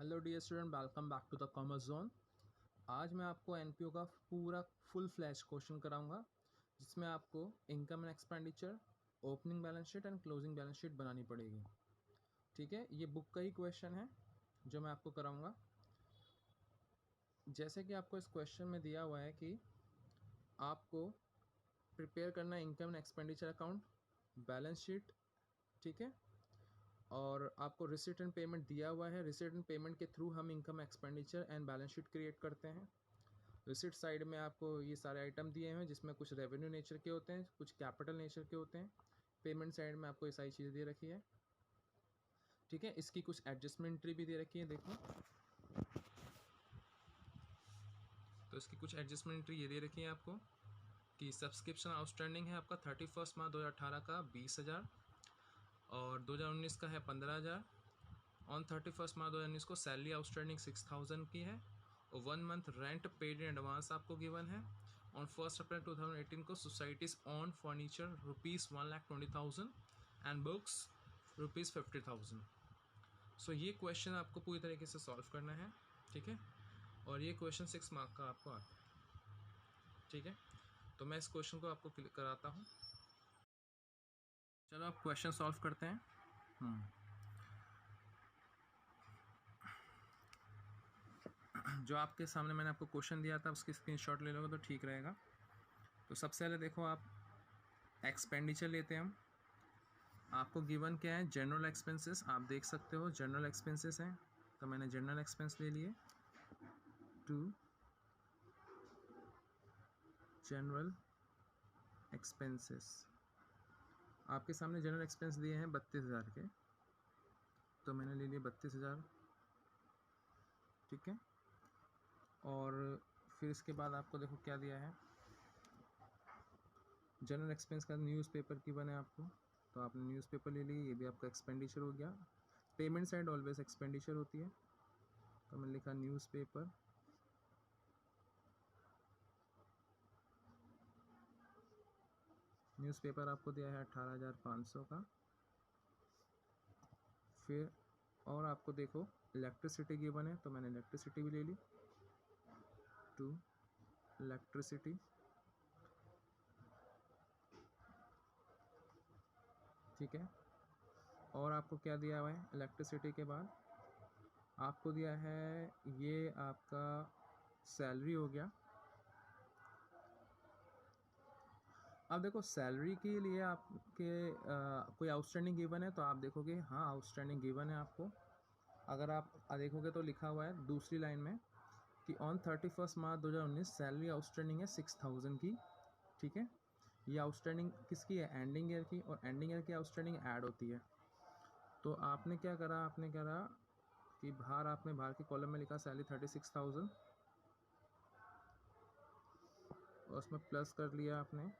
Hello dear student, welcome back to the commerce zone. आज मैं आपको एनपीओ का पूरा फुल फ्लैश क्वेश्चन कराऊंगा, जिसमें आपको income and expenditure, opening balance sheet and closing balance sheet बनानी पड़ेगी। ठीक है, ये बुक का ही क्वेश्चन है जो मैं आपको कराऊंगा। जैसे कि आपको इस क्वेश्चन में दिया हुआ है कि आपको प्रिपेयर करना है income and expenditure account, balance sheet, ठीक है, और आपको रिसीट एंड पेमेंट दिया हुआ है। रिसीट एंड पेमेंट के थ्रू हम income expenditure and balance sheet create करते हैं। रिसीट साइड में आपको ये सारे आइटम दिए हैं, जिसमें कुछ रेवेन्यू नेचर के होते हैं, कुछ कैपिटल नेचर के होते हैं। पेमेंट साइड में आपको ये सारी चीज़ें दे रखी है। ठीक है, इसकी कुछ एडजस्टमेंट एंट्री भी दे रखी है, देखो। तो इसकी कुछ एडजस्टमेंट एंट्री ये दे रखी है आपको कि सब्सक्रिप्शन आउटस्टैंडिंग है आपका 31 मार्च 2018 का 20,000 और 2019 का है 15,000। ऑन 31 मार्च 2019 को सैलरी आउटस्टैंडिंग 6,000 की है और 1 month rent paid in advance आपको गिवन है। ऑन 1 अप्रैल 2018 को societies on furniture ₹1,20,000 and books ₹50,000। सो ये क्वेश्चन आपको पूरी तरीके से सॉल्व करना है। ठीक है, और ये क्वेश्चन 6 मार्क का आपको आता है। ठीक है, तो मैं इस क्वेश्चन को आपको कराता हूँ। चलो आप क्वेश्चन सॉल्व करते हैं। जो आपके सामने मैंने आपको क्वेश्चन दिया था उसकी स्क्रीनशॉट ले लोगे तो ठीक रहेगा। तो सबसे पहले देखो, आप एक्सपेंडिचर लेते हैं हम। आपको गिवन क्या है? General expenses. आप देख सकते हो जनरल एक्सपेंसेस हैं, तो मैंने जनरल एक्सपेंस ले लिए। टू जनरल एक्सपेंसेस, आपके सामने जनरल एक्सपेंस दिए हैं 32,000 के, तो मैंने ले लिए 32,000। ठीक है, और फिर इसके बाद आपको देखो क्या दिया है। जनरल एक्सपेंस का न्यूज़पेपर की बने आपको, तो आपने न्यूज़पेपर ले ली, ये भी आपका एक्सपेंडिचर हो गया। पेमेंट साइड ऑलवेज एक्सपेंडिचर होती है, तो मैंने लिखा न्यूज़पेपर। न्यूज़पेपर आपको दिया है 18,500 का। फिर और आपको देखो इलेक्ट्रिसिटी गिवन है, तो मैंने इलेक्ट्रिसिटी भी ले ली। टू इलेक्ट्रिसिटी, ठीक है। और आपको क्या दिया हुआ है? इलेक्ट्रिसिटी के बाद आपको दिया है ये आपका सैलरी हो गया। अब देखो सैलरी के लिए आपके कोई आउटस्टैंडिंग गिवन है, तो आप देखोगे हाँ आउटस्टैंडिंग गिवन है आपको। अगर आप देखोगे तो लिखा हुआ है दूसरी लाइन में कि ऑन 31 मार्च 2019 सैलरी आउटस्टैंडिंग है 6,000 की। ठीक है, ये आउटस्टैंडिंग किसकी है? एंडिंग ईयर की, और एंडिंग ईयर की आउटस्टैंडिंग ऐड होती है। तो आपने क्या करा? आपने करा कि बाहर के कॉलम में लिखा सैलरी 36,000 और उसमें प्लस कर लिया आपने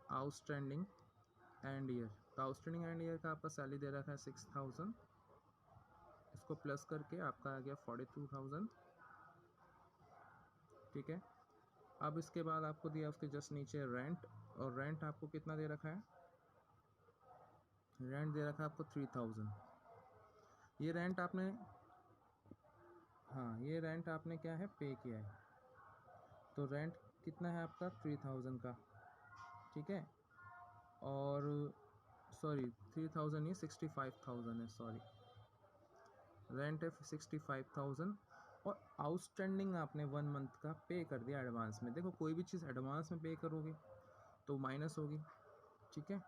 आउटस्टैंडिंग एंड ईयर। तो आउटस्टैंडिंग एंड ईयर का आपका सैलरी दे रखा है 6,000, इसको प्लस करके आपका आ गया 42,000। ठीक है, अब इसके बाद आपको दिया उसके जस्ट नीचे रेंट, और रेंट आपको कितना दे रखा है? रेंट दे रखा है आपको 3,000। ये रेंट आपने, हाँ ये रेंट आपने क्या है? पे किया है। तो रेंट कितना है आपका? 3,000 का। ठीक है, और सॉरी 3,000 नहीं 65,000 है, सॉरी रेंट है 65,000, और आउटस्टैंडिंग आपने 1 मंथ का पे कर दिया एडवांस में। देखो कोई भी चीज़ एडवांस में पे करोगे तो माइनस होगी। ठीक है,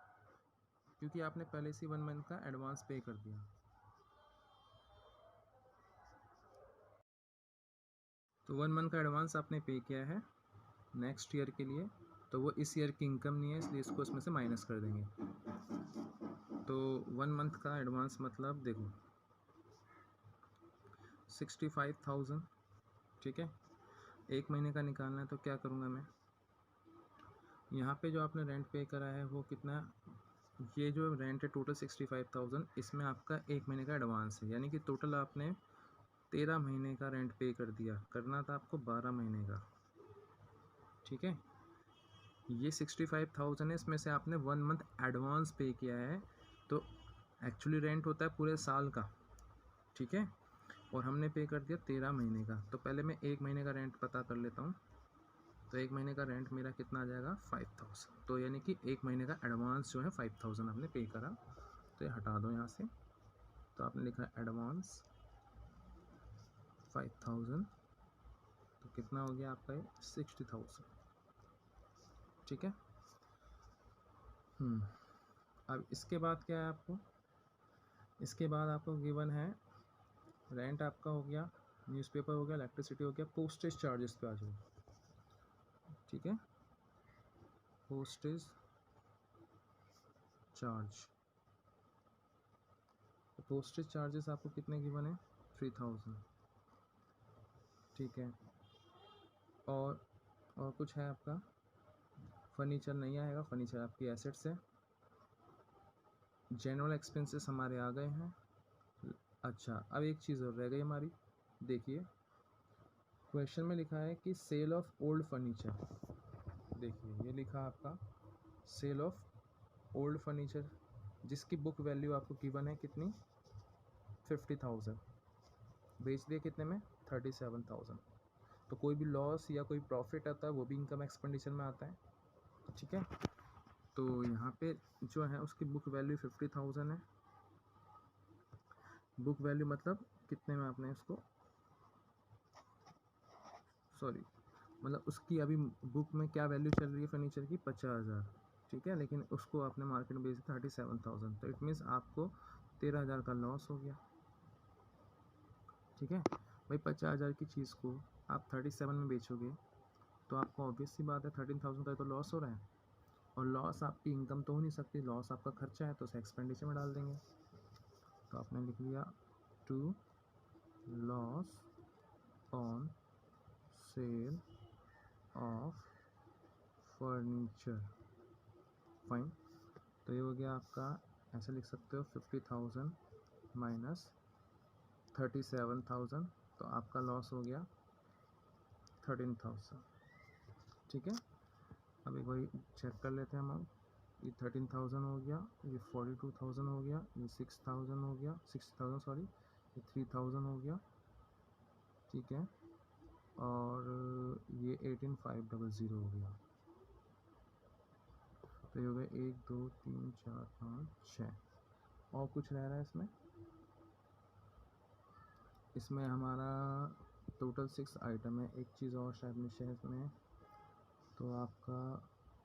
क्योंकि आपने पहले से 1 मंथ का एडवांस पे कर दिया। तो 1 मंथ का एडवांस आपने पे किया है नेक्स्ट ईयर के लिए, तो वो इस ईयर की इनकम नहीं है, इसलिए इसको इसमें से माइनस कर देंगे। तो 1 मंथ का एडवांस मतलब देखो 65,000। ठीक है, 1 महीने का निकालना है, तो क्या करूँगा मैं? यहाँ पे जो आपने रेंट पे करा है वो कितना? ये जो रेंट है टोटल 65,000, इसमें आपका 1 महीने का एडवांस है, यानी कि टोटल आपने 13 महीने का रेंट पे कर दिया। करना था आपको 12 महीने का। ठीक है, ये 65,000 है, इसमें से आपने 1 मंथ एडवांस पे किया है, तो एक्चुअली रेंट होता है पूरे साल का। ठीक है, और हमने पे कर दिया 13 महीने का। तो पहले मैं 1 महीने का रेंट पता कर लेता हूँ। तो 1 महीने का रेंट मेरा कितना आ जाएगा 5000। तो यानी कि 1 महीने का एडवांस जो है 5000 हमने पे करा। तो ये हटा दो यहाँ से। तो आपने लिखा एडवांस 5000, तो कितना हो गया आपका ये 60000। ठीक है। अब इसके बाद क्या है आपको, इसके बाद आपको गिवन है रेंट आपका हो गया, न्यूज़पेपर हो गया, इलेक्ट्रिसिटी हो गया, पोस्टेज चार्जेस पे आ जाओ। ठीक है, पोस्टेज चार्ज, पोस्टेज चार्जेस आपको कितने गिवन है 3000। ठीक है, और कुछ है आपका, फर्नीचर नहीं आएगा, फर्नीचर आपकी एसेट्स है। जनरल एक्सपेंसेस हमारे आ गए हैं। अच्छा, अब एक चीज़ और रह गई हमारी, देखिए क्वेश्चन में लिखा है कि सेल ऑफ ओल्ड फर्नीचर। देखिए ये लिखा आपका सेल ऑफ ओल्ड फर्नीचर, जिसकी बुक वैल्यू आपको गिवन है कितनी 50,000, बेच दिए कितने में 37,000। तो कोई भी लॉस या कोई प्रॉफिट आता है वो भी इनकम एक्सपेंडिचर में आता है। ठीक है, तो यहाँ पे जो है उसकी बुक वैल्यू 50,000 है। बुक वैल्यू मतलब कितने में आपने इसको, सॉरी, मतलब उसकी अभी बुक में क्या वैल्यू चल रही है फर्नीचर की 50,000। ठीक है, लेकिन उसको आपने मार्केट में बेची 37,000, तो इट मीन्स आपको 13,000 का लॉस हो गया। ठीक है भाई, 50,000 की चीज़ को आप 37 में बेचोगे तो आपको ऑब्वियस सी बात है 13,000 का तो लॉस हो रहा है, और लॉस आपकी इनकम तो हो नहीं सकती, लॉस आपका खर्चा है, तो उसे एक्सपेंडिचर में डाल देंगे। तो आपने लिख लिया to loss on sale of furniture. Fine, तो ये हो गया आपका, ऐसे लिख सकते हो 50,000 माइनस 37,000, तो आपका लॉस हो गया 13,000। ठीक है, अब एक बार चेक कर लेते हैं हम। ये 13,000 हो गया, ये 42,000 हो गया, ये 6,000 हो गया, 60,000 सॉरी, ये 3,000 हो गया। ठीक है, और ये 18,500 हो गया। तो ये हो गया 1 2 3 4 5 6। और कुछ रह रहा है इसमें, इसमें हमारा टोटल 6 आइटम है। एक चीज़ और शायद मिस है इसमें, तो आपका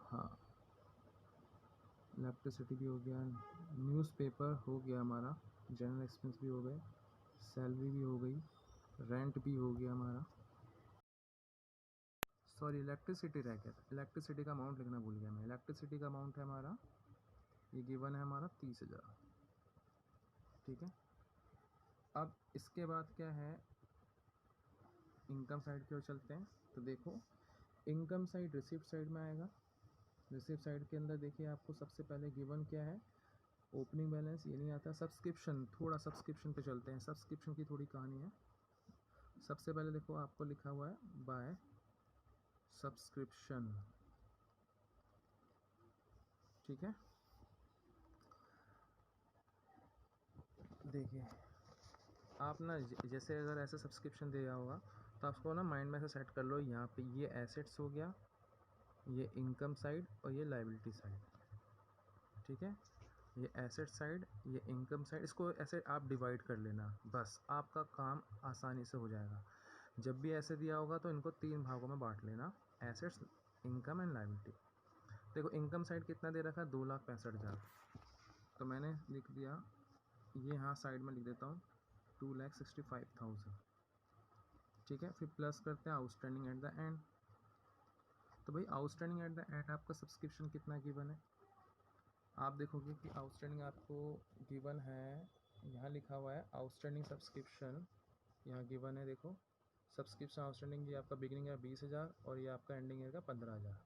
हाँ इलेक्ट्रिसिटी भी हो गया, न्यूज़पेपर हो गया हमारा, जनरल एक्सपेंस भी हो गए, सैलरी भी हो गई, रेंट भी हो गया हमारा, सॉरी इलेक्ट्रिसिटी रह गया था, इलेक्ट्रिसिटी का अमाउंट लिखना भूल गया मैं। इलेक्ट्रिसिटी का अमाउंट है हमारा, ये गिवन है हमारा 30,000। ठीक है, अब इसके बाद क्या है, इनकम साइड की ओर चलते हैं। तो देखो इनकम साइड रिसिप्ट साइड में आएगा। रिसिप्ट साइड के अंदर देखिए आपको सबसे पहले गिवन क्या है, ओपनिंग बैलेंस ये नहीं आता, सब्सक्रिप्शन, थोड़ा सब्सक्रिप्शन पे चलते हैं, सब्सक्रिप्शन की थोड़ी कहानी है। सबसे पहले देखो आपको लिखा हुआ है बाय सब्सक्रिप्शन। ठीक है, देखिए आप ना जैसे अगर ऐसे सब्सक्रिप्शन दिया होगा तो आपको ना माइंड में ऐसे सेट कर लो, यहाँ पे ये एसेट्स हो गया, ये इनकम साइड और ये लाइबिलिटी साइड। ठीक है, ये एसेट साइड, ये इनकम साइड, इसको ऐसे आप डिवाइड कर लेना, बस आपका काम आसानी से हो जाएगा। जब भी ऐसे दिया होगा तो इनको 3 भागों में बांट लेना, एसेट्स, इनकम एंड लाइबिलिटी। देखो इनकम साइड कितना दे रखा है 2,65,000, तो मैंने लिख दिया, ये यहाँ साइड में लिख देता हूँ 2,65,000। ठीक है, फिर प्लस करते हैं आउटस्टैंडिंग एट द एंड। तो भाई आउटस्टैंडिंग एट द एंड आपका सब्सक्रिप्शन कितना गिवन है, आप देखोगे कि आउटस्टैंडिंग आपको गिवन है, यहाँ लिखा हुआ है आउटस्टैंडिंग सब्सक्रिप्शन, यहाँ गिवन है, देखो सब्सक्रिप्शन आउटस्टैंडिंग, ये आपका बिगिनिंग है 20,000 और ये आपका एंडिंग ईयर का 15,000।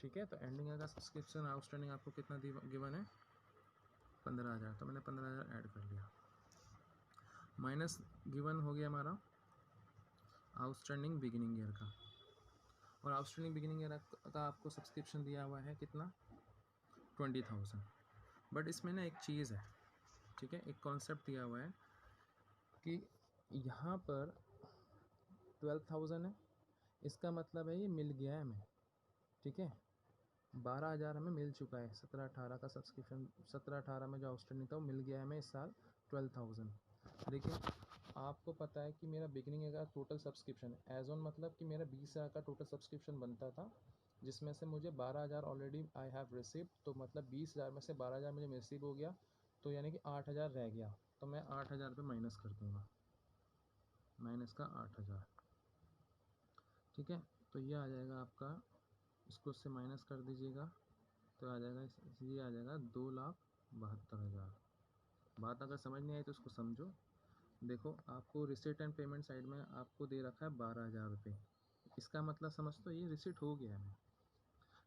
ठीक है, तो एंडिंग ईयर का सब्सक्रिप्शन आउटस्टैंडिंग आपको कितना गिवन है 15,000, तो मैंने 15,000 ऐड कर लिया, माइनस गिवन हो गया हमारा आउटस्टैंडिंग बिगिनिंग ईयर का, और आउटस्टैंडिंग बिगिनिंग ईयर का आपको सब्सक्रिप्शन दिया हुआ है कितना 20,000। बट इसमें ना एक चीज़ है, ठीक है, एक कॉन्सेप्ट दिया हुआ है कि यहाँ पर 12,000 है, इसका मतलब है ये मिल गया है हमें, ठीक है। 12,000 हमें मिल चुका है 17-18 का सब्सक्रिप्शन, 17-18 में जो आउटस्टैंडिंग था वो मिल गया है हमें इस साल 12,000। लेकिन आपको पता है कि मेरा बिगनिंग का टोटल सब्सक्रिप्शन एज ऑन मतलब कि मेरा 20,000 का टोटल सब्सक्रिप्शन बनता था, जिसमें से मुझे 12,000 ऑलरेडी आई हैव रिसीव, तो मतलब 20,000 में से 12,000 मुझे रिसीव हो गया, तो यानी कि 8,000 रह गया। तो मैं 8,000 पे माइनस कर दूँगा, माइनस का 8,000, ठीक है। तो ये आ जाएगा आपका, इसको उससे माइनस कर दीजिएगा तो आ जाएगा, ये आ जाएगा 2,72,000। बात अगर समझ नहीं आई तो उसको समझो। देखो आपको रिसिट एंड पेमेंट साइड में आपको दे रखा है 12,000 रुपये, इसका मतलब समझ तो ये रिसिट हो गया है।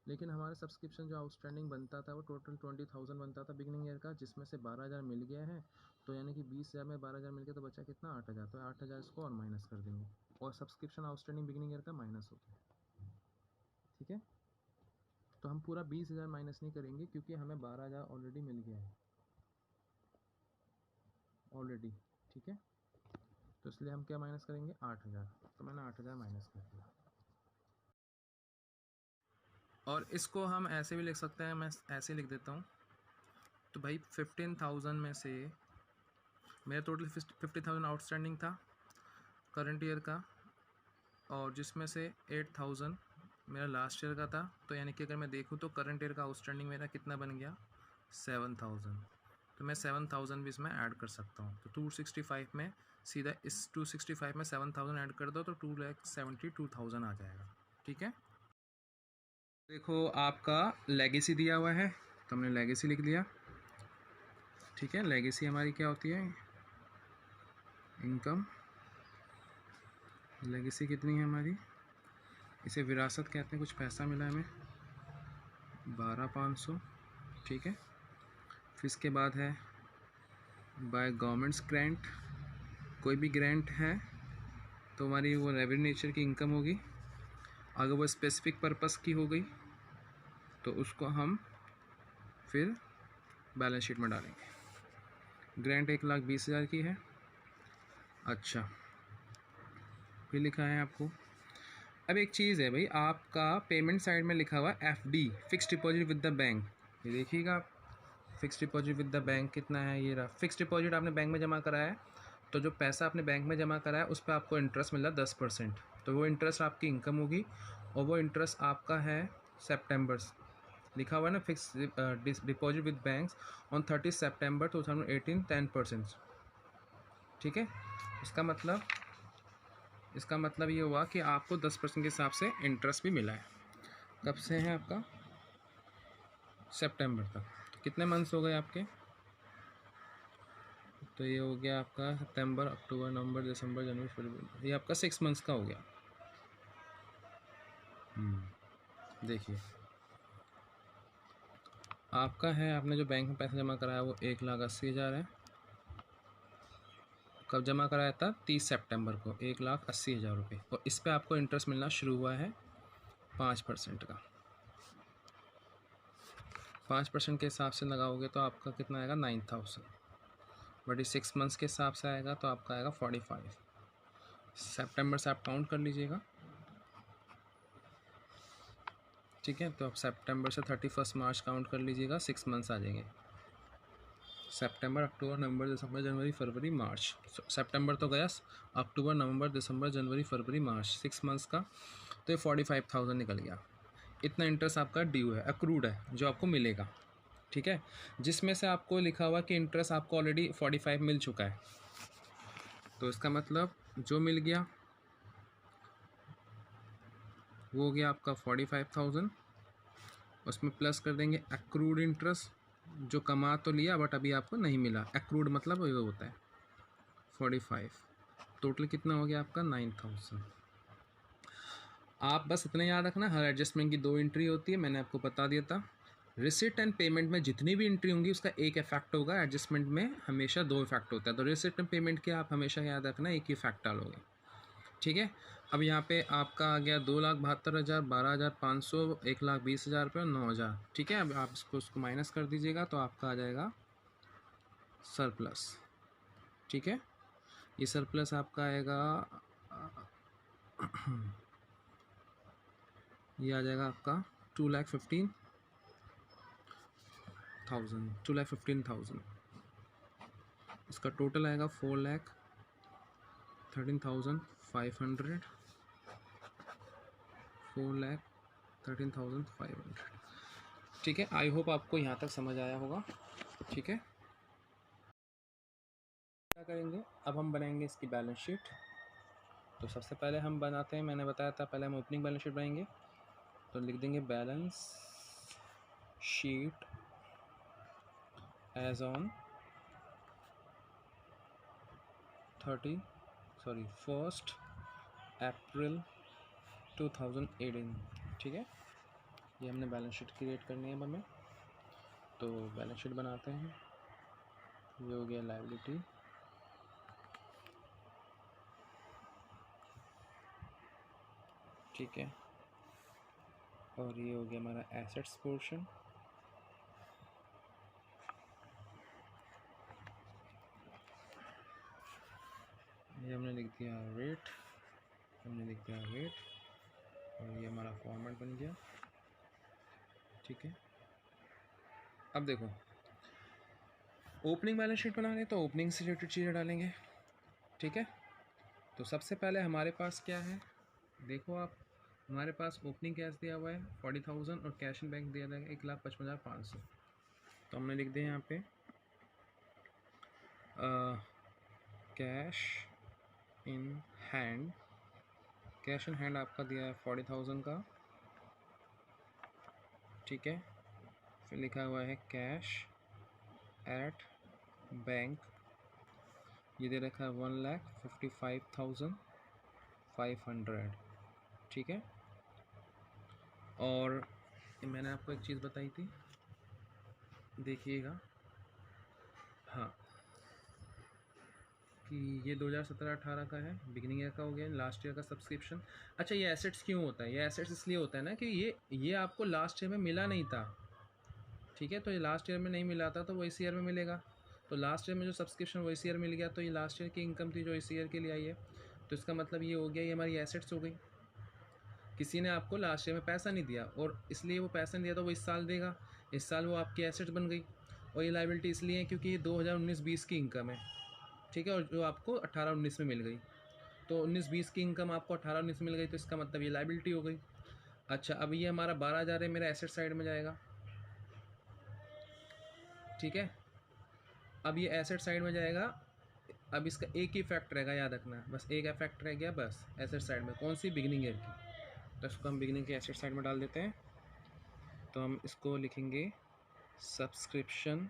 लेकिन हमारा सब्सक्रिप्शन जो आउटस्टैंडिंग बनता था वो टोटल 20,000 बनता था बिगनिंग ईयर का, जिसमें से 12,000 मिल गया है, तो यानी कि 20,000 में 12,000 मिल गया तो बचा कितना, 8,000। तो 8,000 इसको और माइनस कर देंगे और सब्सक्रिप्शन आउटस्टैंडिंग बिगनिंग ईयर का माइनस हो गया, ठीक है। तो हम पूरा 20,000 माइनस नहीं करेंगे क्योंकि हमें 12,000 ऑलरेडी मिल गया है ऑलरेडी, ठीक है। तो इसलिए हम क्या माइनस करेंगे, 8,000। तो मैंने 8,000 माइनस कर दिया। और इसको हम ऐसे भी लिख सकते हैं, मैं ऐसे लिख देता हूँ। तो भाई 15,000 में से मेरा टोटल 50,000 आउटस्टैंडिंग था करंट ईयर का, और जिसमें से 8,000 मेरा लास्ट ईयर का था। तो यानी कि अगर मैं देखूँ तो करंट ईयर का आउटस्टैंडिंग मेरा कितना बन गया, 7,000। तो मैं 7,000 भी इसमें ऐड कर सकता हूँ। तो 265 में सीधा इस 265 में 7,000 ऐड कर दो तो 2,72,000 आ जाएगा, ठीक है। देखो आपका लेगेसी दिया हुआ है तो हमने लेगेसी लिख दिया, ठीक है। लेगेसी हमारी क्या होती है, इनकम। लेगेसी कितनी है हमारी, इसे विरासत कहते हैं, कुछ पैसा मिला हमें 12,500, ठीक है। फिर इसके बाद है बाय गवर्नमेंट्स ग्रांट, कोई भी ग्रांट है तो हमारी वो रेवेन्यू नेचर की इनकम होगी। अगर वो स्पेसिफिक पर्पस की हो गई तो उसको हम फिर बैलेंस शीट में डालेंगे। ग्रांट 1,20,000 की है, अच्छा फिर लिखा है आपको। अब एक चीज़ है भाई, आपका पेमेंट साइड में लिखा हुआ FD, fix deposit with the bank. ये देखिएगा आप, fix deposit with the bank कितना है, ये रहा। फिक्स डिपॉजिट आपने बैंक में जमा करा है, तो जो पैसा आपने बैंक में जमा करा है उस पर आपको इंटरेस्ट मिला 10%, तो वो इंटरेस्ट आपकी इनकम होगी। और वो इंटरेस्ट आपका है सितंबर, लिखा हुआ है ना, fix deposit with banks on 30 सितंबर 2018 10%, ठीक है। इसका मतलब ये हुआ कि आपको 10% के हिसाब से इंटरेस्ट भी मिला है। कब से है आपका, सितंबर तक। तो कितने मंथ्स हो गए आपके, तो ये हो गया आपका सितंबर, अक्टूबर, नवंबर, दिसंबर, जनवरी, फरवरी, ये आपका 6 मंथ्स का हो गया। देखिए आपका है, आपने जो बैंक में पैसा जमा कराया वो 1,80,000 है। कब जमा कराया था, 30 सितंबर को, 1,80,000 रुपये। और इस पर आपको इंटरेस्ट मिलना शुरू हुआ है 5% का। 5% के हिसाब से लगाओगे तो आपका कितना आएगा, 9,000। बट 6 मंथ्स के हिसाब से आएगा तो आपका आएगा 45। सितंबर से आप काउंट कर लीजिएगा, ठीक है। तो आप सितंबर से 31 मार्च काउंट कर लीजिएगा, 6 मंथ्स आ जाएंगे। सितंबर, अक्टूबर, नवंबर, दिसंबर, जनवरी, फरवरी, मार्च। सितंबर तो गया, अक्टूबर, नवंबर, दिसंबर, जनवरी, फरवरी, मार्च, 6 मंथ्स का। तो ये 45,000 निकल गया। इतना इंटरेस्ट आपका ड्यू है, अक्रूड है, जो आपको मिलेगा, ठीक है। जिसमें से आपको लिखा हुआ कि इंटरेस्ट आपको ऑलरेडी 45 मिल चुका है, तो इसका मतलब जो मिल गया वो हो गया आपका 45,000। उसमें प्लस कर देंगे अक्रूड इंटरेस्ट, जो कमा तो लिया बट अभी आपको नहीं मिला। अक्रूड मतलब ये होता है 45। टोटल कितना हो गया आपका, 9,000। आप बस इतना याद रखना, हर एडजस्टमेंट की 2 एंट्री होती है, मैंने आपको बता दिया था। रिसिट एंड पेमेंट में जितनी भी एंट्री होंगी उसका एक इफेक्ट होगा, एडजस्टमेंट में हमेशा 2 इफेक्ट होता है। तो रिसिट एंड पेमेंट के आप हमेशा याद रखना एक ही इफेक्ट डालोगे, ठीक है। अब यहाँ पे आपका आ गया 2,72,000, 12,500, 1,20,000 रुपये और 9,000, ठीक है। अब आप उसको माइनस कर दीजिएगा तो आपका आ जाएगा सरप्लस, ठीक है। ये सरप्लस आपका आएगा, ये आ जाएगा आपका 2,15,000। इसका टोटल आएगा 4,13,500, 4,13,500। ठीक है, आई होप आपको यहाँ तक समझ आया होगा। ठीक है, क्या करेंगे अब, हम बनाएंगे इसकी बैलेंस शीट। तो सबसे पहले हम बनाते हैं, मैंने बताया था पहले हम ओपनिंग बैलेंस शीट बनाएंगे। तो लिख देंगे बैलेंस शीट एज ऑन 1 अप्रैल 2018। ठीक है, ये हमने बैलेंस शीट क्रिएट करनी है अब हमें। तो बैलेंस शीट बनाते हैं। ये हो गया लायबिलिटी, ठीक है, और ये हो गया हमारा एसेट्स पोर्शन। ये हमने लिख दिया रेट, और ये हमारा फॉर्मेट बन गया। ठीक है, अब देखो ओपनिंग बैलेंस शीट बनाने तो ओपनिंग से रिलेटेड चीज़ें डालेंगे। ठीक है, तो सबसे पहले हमारे पास क्या है, देखो आप, हमारे पास ओपनिंग कैश दिया हुआ है 40,000 और कैश इन बैंक दिया जाएगा 1,55,500। तो हमने लिख दिया यहाँ पे कैश इन हैंड आपका दिया है 40,000 का। ठीक है, फिर लिखा हुआ है कैश एट बैंक, ये दे रखा है 1,55,500। ठीक है, और मैंने आपको एक चीज़ बताई थी, देखिएगा, हाँ, कि ये 2017-18 का है, बिगिनिंग ईयर का हो गया, लास्ट ईयर का सब्सक्रिप्शन। अच्छा, ये एसेट्स क्यों होता है, ये एसेट्स इसलिए होता है ना कि ये आपको लास्ट ईयर में मिला नहीं था। ठीक है, तो ये लास्ट ईयर में नहीं मिला था तो वो इस ईयर में मिलेगा। तो लास्ट ईयर में जो सब्सक्रिप्शन वो इस ईयर मिल गया, तो ये लास्ट ईयर की इनकम थी जो इस ईयर के लिए आई है। तो इसका मतलब ये हो गया, ये हमारी एसेट्स हो गई। किसी ने आपको लास्ट ईयर में पैसा नहीं दिया और इसलिए वो पैसा नहीं दिया तो वो इस साल देगा, इस साल वो आपकी एसेट्स बन गई। और ये लायबिलिटी इसलिए है क्योंकि ये 2019-20 की इनकम है। ठीक है, और जो आपको 18-19 में मिल गई, तो 19-20 की इनकम आपको 18-19 मिल गई, तो इसका मतलब ये लायबिलिटी हो गई। अच्छा, अब ये हमारा 12,000 है, मेरा एसेट साइड में जाएगा। ठीक है, अब ये एसेट साइड में जाएगा। अब इसका एक ही फैक्ट रहेगा, याद रखना, बस एक फैक्ट रह गया बस एसेट साइड में, कौन सी, बिगिनिंग ईयर की। तो इसको हम बिगिनिंग के एसेट साइड में डाल देते हैं। तो हम इसको लिखेंगे सब्सक्रिप्शन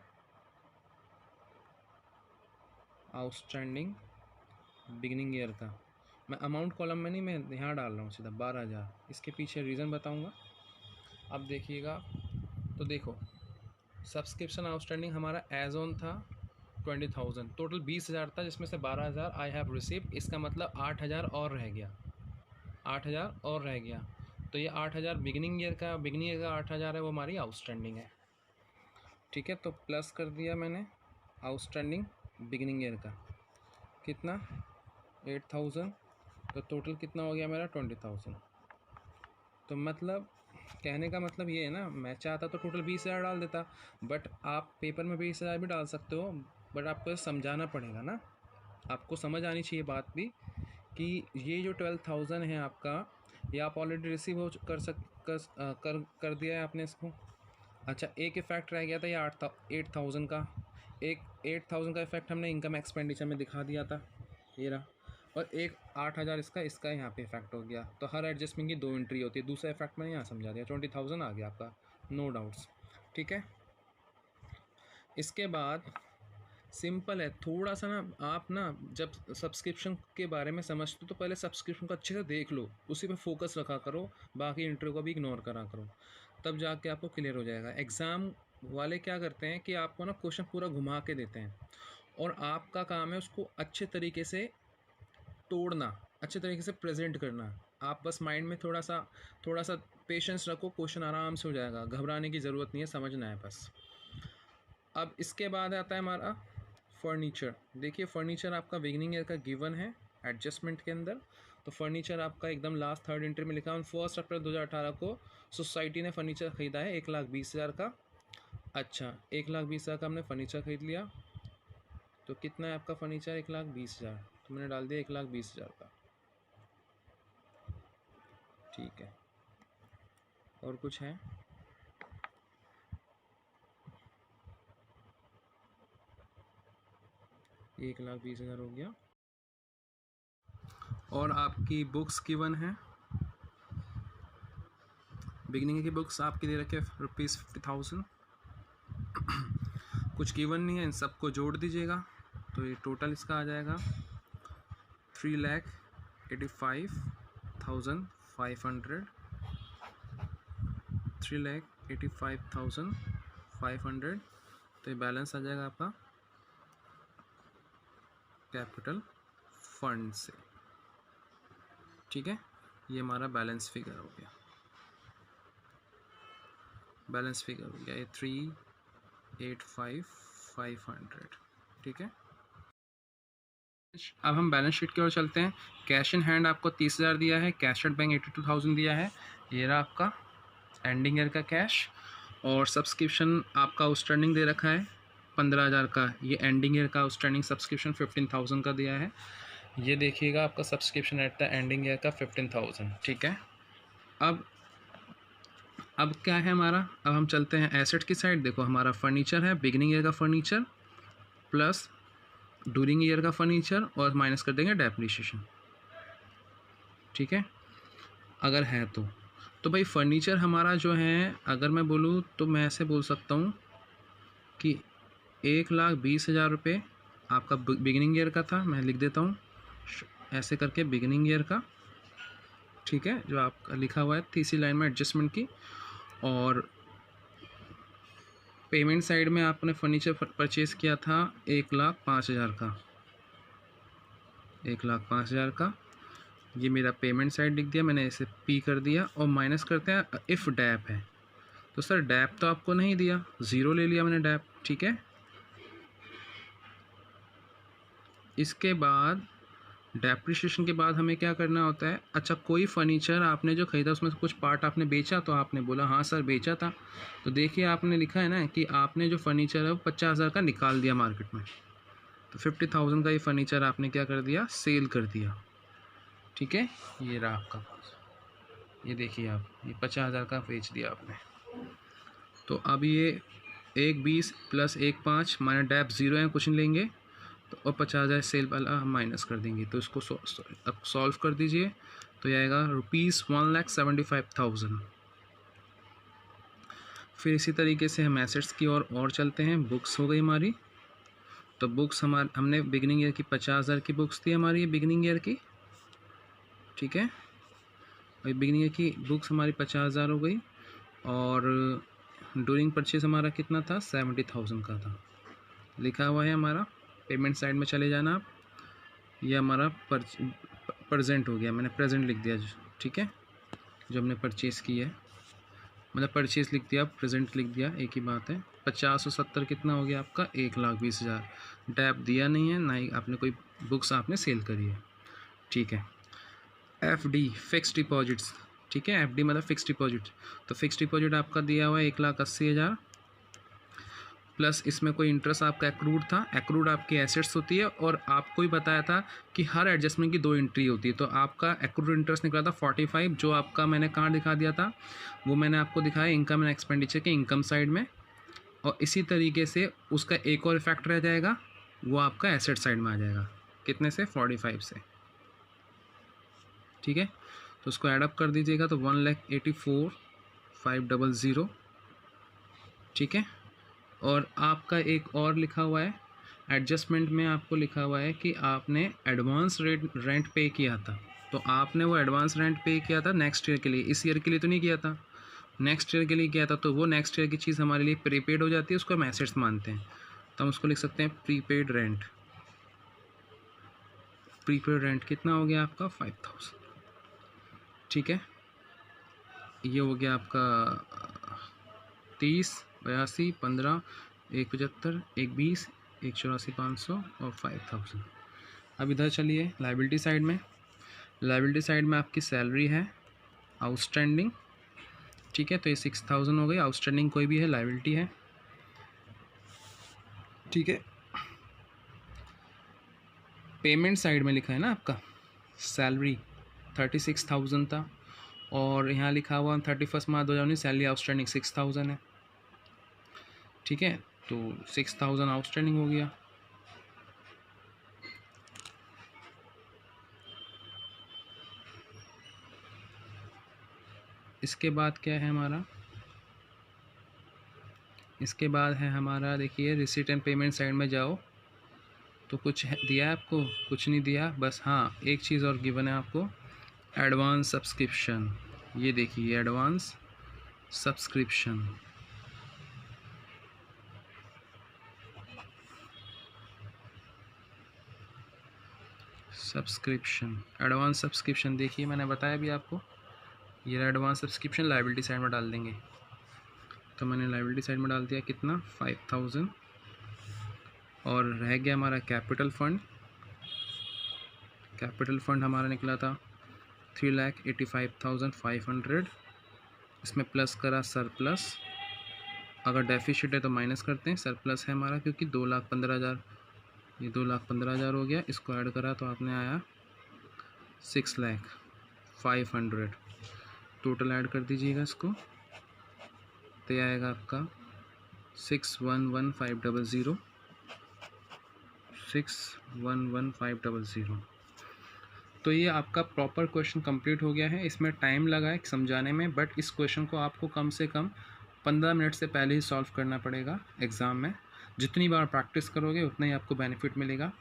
आउटस्टैंडिंग बिगिनिंग ईयर का। मैं अमाउंट कॉलम में नहीं, मैं यहाँ डाल रहा हूँ सीधा 12,000। इसके पीछे रीज़न बताऊँगा। अब देखिएगा, तो देखो सब्सक्रिप्शन आउटस्टैंडिंग हमारा एज ऑन था 20,000, टोटल 20,000 था, जिसमें से 12,000 आई हैव रिसीव्ड। इसका मतलब 8,000 और रह गया, 8,000 और रह गया। तो ये 8,000 बिगिनिंग ईयर का 8,000 है, वो हमारी आउटस्टैंडिंग है। ठीक है, तो प्लस कर दिया मैंने आउटस्टैंडिंग बिगिनिंग ईयर का, कितना, 8,000। तो टोटल कितना हो गया मेरा, 20,000। तो मतलब कहने का मतलब ये है ना, मैं चाहता तो टोटल 20,000 डाल देता, बट आप पेपर में 20,000 भी डाल सकते हो, बट आपको समझाना पड़ेगा ना, आपको समझ आनी चाहिए बात भी कि ये जो 12,000 है आपका, ये आप ऑलरेडी रिसीव हो कर दिया है आपने इसको। अच्छा, एक इफेक्ट रह गया था ये 8,000 का, एक 8,000 का इफेक्ट हमने इनकम एक्सपेंडिचर में दिखा दिया था, ये रहा, और एक 8,000 इसका यहाँ पे इफेक्ट हो गया। तो हर एडजस्टमेंट की 2 एंट्री होती है, दूसरा इफेक्ट मैंने यहाँ समझा दिया, 20,000 आ गया आपका, नो डाउट्स। ठीक है, इसके बाद सिंपल है थोड़ा सा ना, आप ना जब सब्सक्रिप्शन के बारे में समझते हो तो पहले सब्सक्रिप्शन को अच्छे से देख लो, उसी पे फोकस रखा करो, बाकी इंटरव्यू को भी इग्नोर करा करो, तब जाके आपको क्लियर हो जाएगा। एग्ज़ाम वाले क्या करते हैं कि आपको ना क्वेश्चन पूरा घुमा के देते हैं, और आपका काम है उसको अच्छे तरीके से तोड़ना, अच्छे तरीके से प्रेजेंट करना। आप बस माइंड में थोड़ा सा पेशेंस रखो, क्वेश्चन आराम से हो जाएगा, घबराने की ज़रूरत नहीं है, समझना है बस। अब इसके बाद आता है हमारा फर्नीचर, देखिए फर्नीचर आपका बिगिनिंग ईयर का गिवन है एडजस्टमेंट के अंदर। तो फर्नीचर आपका एकदम लास्ट थर्ड एंट्री में लिखा है 1 अप्रैल 2018 को सोसाइटी ने फर्नीचर ख़रीदा है 1,20,000 का। अच्छा, 1,20,000 का हमने फर्नीचर ख़रीद लिया, तो कितना है आपका फर्नीचर? 1,20,000, तो मैंने डाल दिया 1,20,000 का। ठीक है, और कुछ है? ये 1,20,000 हो गया। और आपकी बुक्स गिवन है, बिगिनिंग की बुक्स आपके दे रखे ₹50,000। कुछ गिवन नहीं है, इन सबको जोड़ दीजिएगा तो ये टोटल इसका आ जाएगा 3,85,500, 3,85,500। तो ये बैलेंस आ जाएगा आपका कैपिटल फंड से। ठीक है, ये हमारा बैलेंस फिगर हो गया, बैलेंस फिगर हो गया ये 3,85,500। ठीक है, अब हम बैलेंस शीट की ओर चलते हैं। कैश इन हैंड आपको 30,000 दिया है, कैश एट बैंक 82,000 दिया है। ये रहा आपका एंडिंग ईयर का कैश। और सब्सक्रिप्शन आपका आउटस्टैंडिंग दे रखा है 15,000 का। ये एंडिंग ईयर का आउटस्टैंडिंग सब्सक्रिप्शन 15,000 का दिया है। ये देखिएगा आपका subscription at the ending year का 15,000। ठीक है, अब क्या है हमारा, अब हम चलते हैं एसेट की साइड। देखो हमारा फर्नीचर है, बिगिनिंग ईयर का फर्नीचर प्लस ड्यूरिंग ईयर का फर्नीचर और माइनस कर देंगे डेप्रिसिएशन। ठीक है, अगर है तो भाई फर्नीचर हमारा जो है, अगर मैं बोलूँ तो मैं ऐसे बोल सकता हूँ कि 1,20,000 रुपये आपका बिगिनिंग ईयर का था। मैं लिख देता हूँ ऐसे करके बिगिनिंग ईयर का। ठीक है, जो आपका लिखा हुआ है तीसरी लाइन में एडजस्टमेंट की। और पेमेंट साइड में आपने फर्नीचर परचेज़ किया था 1,05,000 का, 1,05,000 का। ये मेरा पेमेंट साइड लिख दिया मैंने, इसे पी कर दिया। और माइनस करते हैं इफ़ डैप है तो सर डैप तो आपको नहीं दिया, ज़ीरो ले लिया मैंने डैप। ठीक है, इसके बाद डेप्रिसिएशन के बाद हमें क्या करना होता है। अच्छा, कोई फर्नीचर आपने जो ख़रीदा उसमें से कुछ पार्ट आपने बेचा, तो आपने बोला हाँ सर बेचा था। तो देखिए आपने लिखा है ना कि आपने जो फर्नीचर है वो 50,000 का निकाल दिया मार्केट में। तो 50,000 का ये फर्नीचर आपने क्या कर दिया, सेल कर दिया। ठीक है, ये रहा आपका पास, ये देखिए आप, ये 50,000 का बेच दिया आपने। तो अब ये 1,20 प्लस 1,5 माइनस डैप 0 है, कुछ नहीं लेंगे तो, और 50,000 सेल वाला हम माइनस कर देंगे। तो इसको अब सॉल्व कर दीजिए तो ये आएगा ₹1,75,000। फिर इसी तरीके से हम एसेट्स की और चलते हैं। बुक्स हो गई हमारी, तो बुक्स हमने बिगिनिंग ईयर की 50,000 की बुक्स थी हमारी, ये बिगिनिंग ईयर की। ठीक है, और बिगिनिंग ईयर की बुक्स हमारी 50,000 हो गई। और ड्यूरिंग परचेज हमारा कितना था, 70,000 का था, लिखा हुआ है हमारा। पेमेंट साइड में चले जाना आप। ये हमारा प्रेजेंट हो गया, मैंने प्रेजेंट लिख दिया। ठीक है, जो हमने परचेज़ की है, मतलब परचेज़ लिख दिया, प्रेजेंट लिख दिया, एक ही बात है। 50 और 70 कितना हो गया आपका, 1,20,000। डैप दिया नहीं है, ना ही आपने कोई बुक्स आपने सेल करी है। ठीक है, FD फिक्स डिपॉजिट्स। ठीक है, FD मतलब फिक्स डिपॉजिट। तो फिक्स डिपॉजिट आपका दिया हुआ है 1,80,000 प्लस इसमें कोई इंटरेस्ट आपका एक्रूड था। एक्रूड आपकी एसेट्स होती है, और आपको ही बताया था कि हर एडजस्टमेंट की 2 एंट्री होती है। तो आपका एक्रूड इंटरेस्ट निकला था 45, जो आपका मैंने कहाँ दिखा दिया था, वो मैंने आपको दिखाया इनकम एंड एक्सपेंडिचर के इनकम साइड में। और इसी तरीके से उसका एक और इफेक्ट रह जाएगा, वो आपका एसेट साइड में आ जाएगा। कितने से, 45 से। ठीक है, तो उसको ऐडअप कर दीजिएगा तो 1,84,500। ठीक है, और आपका एक और लिखा हुआ है एडजस्टमेंट में, आपको लिखा हुआ है कि आपने एडवांस रेंट पे किया था। तो आपने वो एडवांस रेंट पे किया था नेक्स्ट ईयर के लिए, इस ईयर के लिए तो नहीं किया था, नेक्स्ट ईयर के लिए किया था। तो वो नेक्स्ट ईयर की चीज़ हमारे लिए प्रीपेड हो जाती है, उसको हम एसेट्स मानते हैं। तो हम उसको लिख सकते हैं प्रीपेड रेंट। प्रीपेड रेंट कितना हो गया आपका, 5,000। ठीक है, ये हो गया आपका 30, 82, 15, 1,75, 1,20, 184,500 और 5,000। अब इधर चलिए लाइबिलिटी साइड में। लाइबिलिटी साइड में आपकी सैलरी है आउटस्टैंडिंग, ठीक है, तो ये 6,000 हो गई। आउटस्टैंडिंग कोई भी है लाइबिलिटी है, ठीक है। पेमेंट साइड में लिखा है ना आपका सैलरी 36,000 था, और यहाँ लिखा हुआ 31 मार्च 2019 सैलरी आउटस्टैंडिंग 6,000 है, ठीक है। तो 6,000 आउटस्टैंडिंग हो गया। इसके बाद क्या है हमारा, इसके बाद है हमारा देखिए रिसीट एंड पेमेंट साइड में जाओ तो कुछ दिया है आपको, कुछ नहीं दिया, बस हाँ एक चीज़ और गिवन है आपको, एडवांस सब्सक्रिप्शन। ये देखिए एडवांस सब्सक्रिप्शन, एडवांस सब्सक्रिप्शन देखिए मैंने बताया भी आपको, ये एडवांस सब्सक्रिप्शन लाइबिलिटी साइड में डाल देंगे। तो मैंने लाइबिलिटी साइड में डाल दिया कितना 5,000, और रह गया हमारा कैपिटल फंड। कैपिटल फंड हमारा निकला था 3,85,500, इसमें प्लस करा सरप्लस, अगर डेफिसिट है तो माइनस करते हैं, सरप्लस है हमारा क्योंकि 2,15,000, ये 2,15,000 हो गया, इसको ऐड करा तो आपने आया 6,05,000। टोटल ऐड कर दीजिएगा इसको, तो ये आएगा आपका 611,500, 611,500। तो ये आपका प्रॉपर क्वेश्चन कंप्लीट हो गया है। इसमें टाइम लगा है समझाने में, बट इस क्वेश्चन को आपको कम से कम 15 मिनट से पहले ही सॉल्व करना पड़ेगा एग्ज़ाम में। जितनी बार प्रैक्टिस करोगे उतना ही आपको बेनिफिट मिलेगा।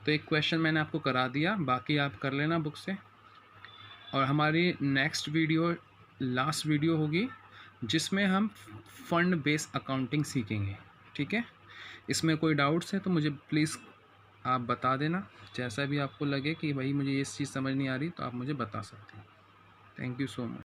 तो एक क्वेश्चन मैंने आपको करा दिया, बाकी आप कर लेना बुक से। और हमारी नेक्स्ट वीडियो लास्ट वीडियो होगी जिसमें हम फंड बेस अकाउंटिंग सीखेंगे, ठीक है। इसमें कोई डाउट्स है तो मुझे प्लीज़ आप बता देना, जैसा भी आपको लगे कि भाई मुझे ये चीज़ समझ नहीं आ रही तो आप मुझे बता सकते हैं। Thank you so much.